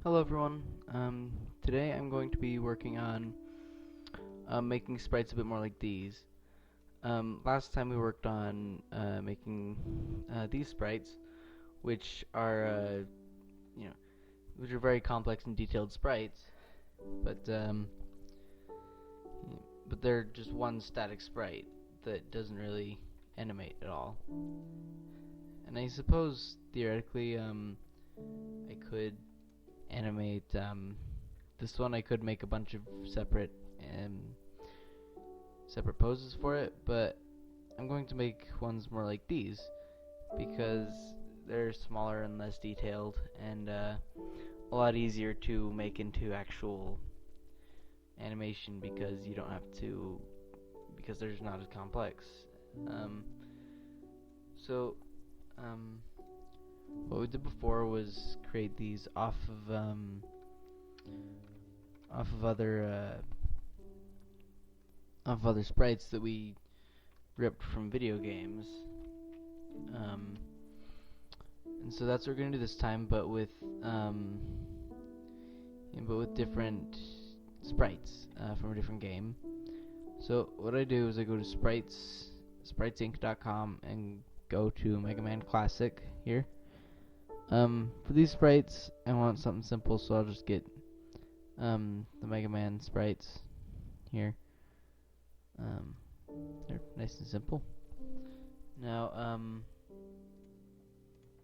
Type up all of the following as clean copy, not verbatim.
Hello everyone. Today I'm going to be working on making sprites a bit more like these. Last time we worked on making these sprites, which are you know which are very complex and detailed sprites, but they're just one static sprite that doesn't really animate at all. And I suppose theoretically I could animate this one. I could make a bunch of separate poses for it, but I'm going to make ones more like these because they're smaller and less detailed and a lot easier to make into actual animation because you don't have to, because they're just not as complex. What we did before was create these off of other sprites that we ripped from video games. And so that's what we're gonna do this time, but with different sprites from a different game. So what I do is I go to spriteinc.com and go to Mega Man Classic here. For these sprites, I want something simple, so I'll just get the Mega Man sprites here. They're nice and simple. Now,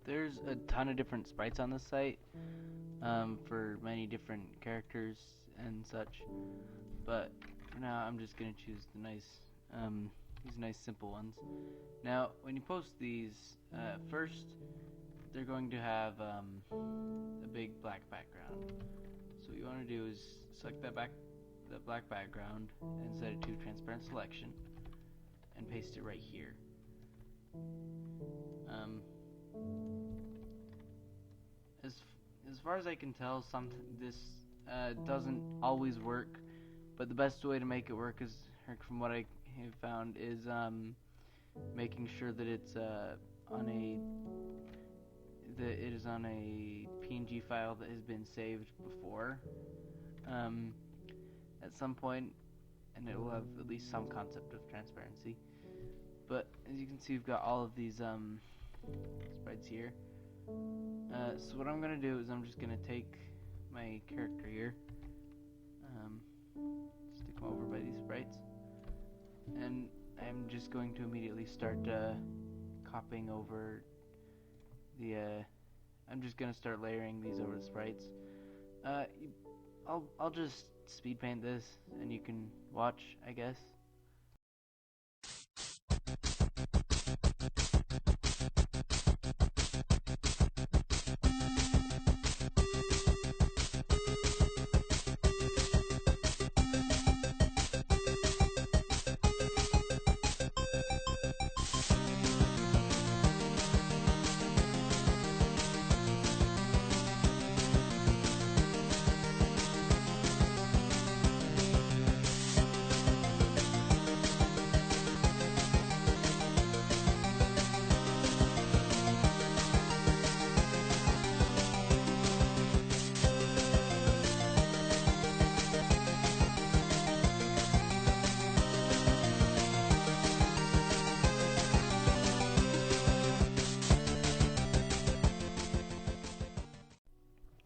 there's a ton of different sprites on this site for many different characters and such, but for now I'm just gonna choose the these nice simple ones. Now, when you post these, first they're going to have a big black background. So what you want to do is select that black background and set it to transparent selection and paste it right here. As far as I can tell, this doesn't always work, but the best way to make it work is, from what I have found, is making sure that it's on a PNG file that has been saved before at some point, and it will have at least some concept of transparency. But as you can see, we've got all of these sprites here. So what I'm going to do is I'm just going to take my character here, stick him over by these sprites, and I'm just going to immediately start copying over the I'm just gonna start layering these over the sprites. I'll just speed paint this and you can watch, I guess.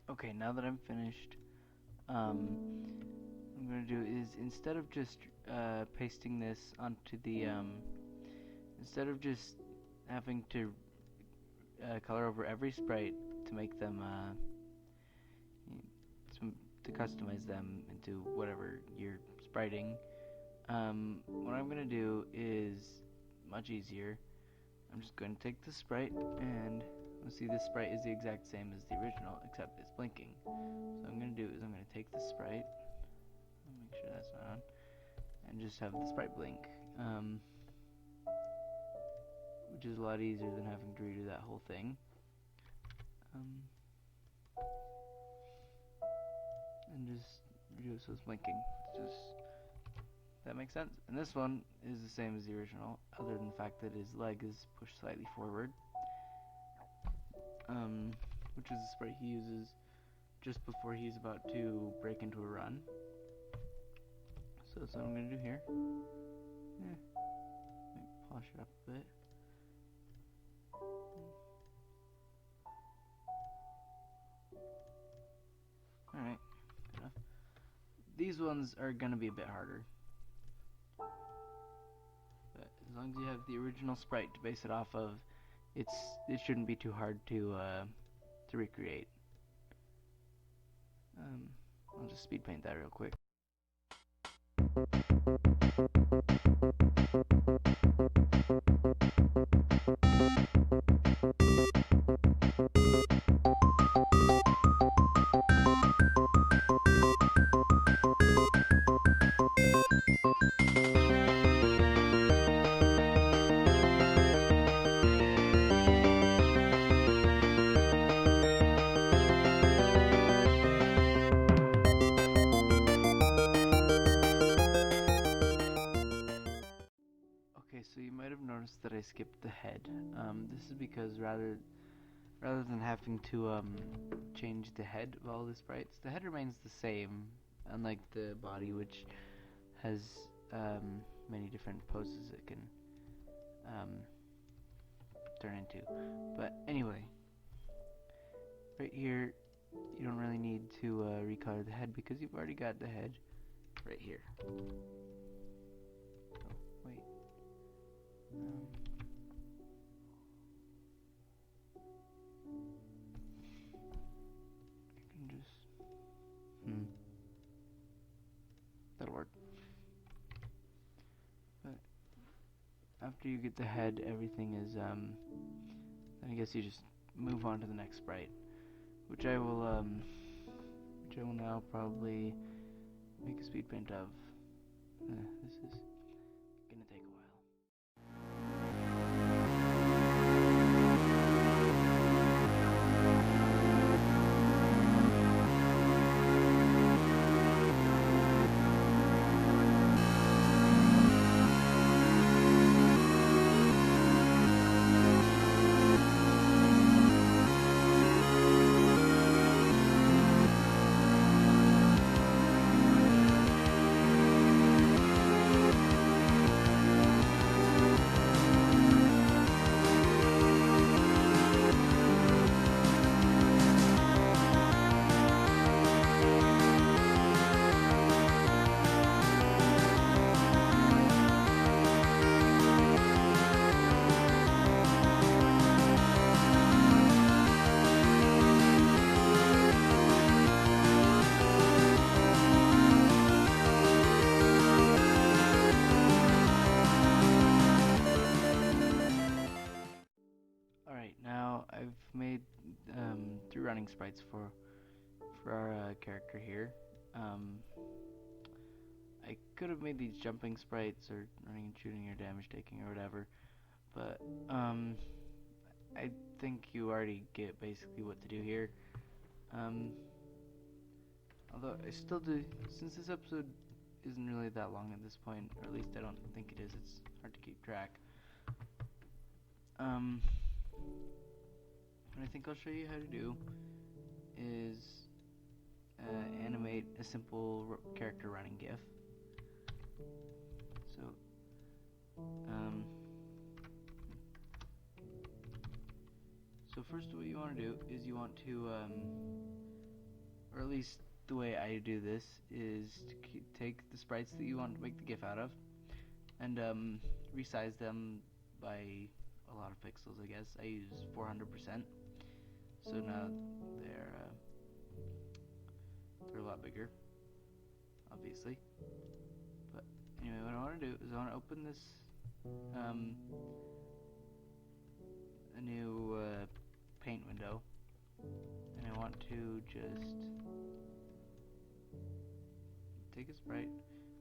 Okay, now that I'm finished, what I'm going to do is, instead of just pasting this onto the, instead of just having to color over every sprite to make them, to customize them into whatever you're spriting, what I'm going to do is much easier. I'm just going to take the sprite, and you'll see this sprite is the exact same as the original, except it's blinking. So what I'm going to do is I'm going to take the sprite, make sure that's not on, and just have the sprite blink, which is a lot easier than having to redo that whole thing. And just redo it so it's blinking. That makes sense. And this one is the same as the original, other than the fact that his leg is pushed slightly forward, which is the sprite he uses just before he's about to break into a run. So that's what I'm going to do here. Let me polish it up a bit. Alright, good enough. These ones are going to be a bit harder. But as long as you have the original sprite to base it off of, it shouldn't be too hard to recreate. I'll just speed paint that real quick. Okay, so you might have noticed that I skipped the head. This is because rather than having to change the head of all the sprites, the head remains the same, unlike the body, which has many different poses it can turn into. But anyway, right here, you don't really need to recolor the head because you've already got the head right here. I can just that'll work. But after you get the head, everything is then I guess you just move on to the next sprite, which I will now probably make a speed paint of. This is gonna take a while. I've made 3 running sprites for our character here. I could have made these jumping sprites or running and shooting or damage taking or whatever, but I think you already get basically what to do here. Although I still do, since this episode isn't really that long at this point, or at least I don't think it is, it's hard to keep track. What I think I'll show you how to do is animate a simple character running GIF. So first what you want to do is you want to, or at least the way I do this is to take the sprites that you want to make the GIF out of and resize them by a lot of pixels, I guess. I use 400%, so now they're a lot bigger, obviously. But anyway, what I want to do is I want to open this a new paint window, and I want to just take a sprite.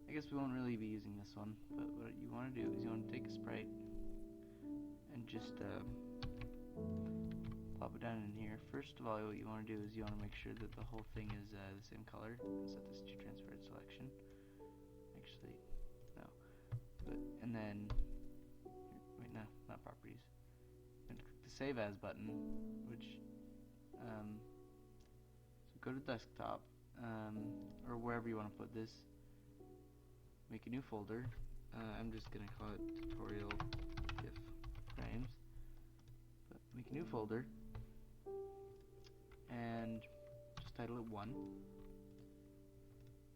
I guess we won't really be using this one, but what you want to do is you want to take a sprite and just plop it down in here. First of all, what you want to do is you want to make sure that the whole thing is the same color. Set this to transparent selection. Actually, no. And then, wait, no, not properties. And click the Save As button, which, so go to desktop, or wherever you want to put this. Make a new folder. I'm just gonna call it tutorial GIF frames. But make a new folder and just title it 1.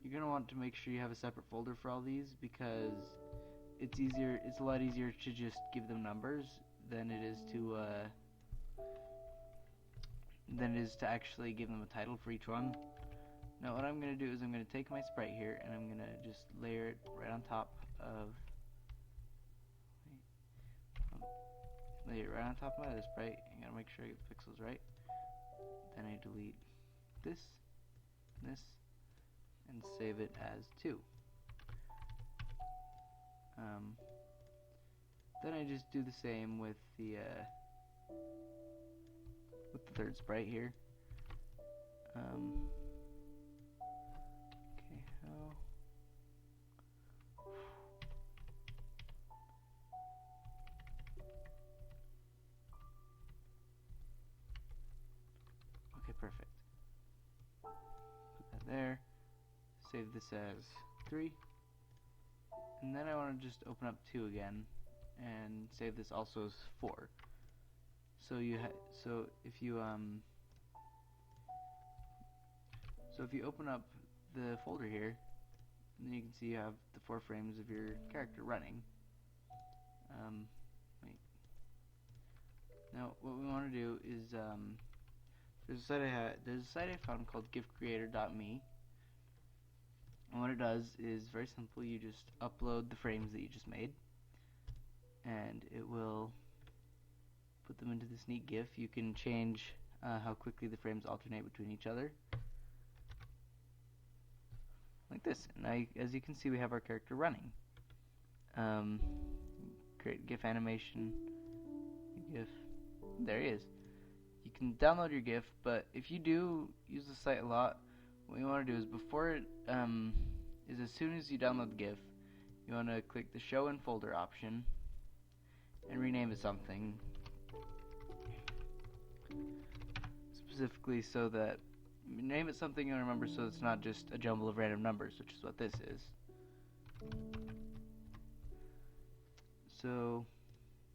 You're gonna want to make sure you have a separate folder for all these because it's a lot easier to just give them numbers than it is to actually give them a title for each one. Now what I'm gonna do is I'm gonna take my sprite here and I'm gonna just layer it right on top of my other sprite. I gotta make sure I get the pixels right. Then I delete this, and save it as 2. Then I just do the same with the third sprite here. Okay, how? Okay, perfect. Put that there. Save this as 3. And then I want to just open up 2 again and save this also as 4. So if you open up the folder here, then you can see you have the 4 frames of your character running. Wait. Now what we want to do is there's a site I found called giftcreator.me. And what it does is very simple. You just upload the frames that you just made, and it will put them into this neat GIF. You can change how quickly the frames alternate between each other, like this. And as you can see, we have our character running. Create GIF animation. GIF. There he is. You can download your GIF, but if you do use the site a lot, what you want to do is as soon as you download the GIF, you want to click the show in folder option and rename it something specifically, so that name it something you remember, so it's not just a jumble of random numbers, which is what this is. So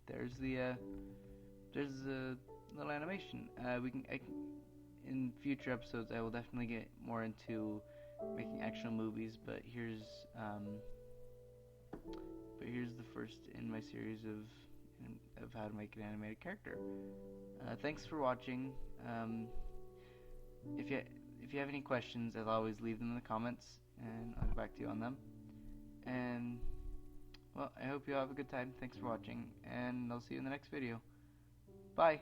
there's the little animation. In future episodes, I will definitely get more into making actual movies, but here's the first in my series of how to make an animated character. Thanks for watching. If you have any questions, as always, leave them in the comments, and I'll get back to you on them. And well, I hope you all have a good time. Thanks for watching, and I'll see you in the next video. Bye.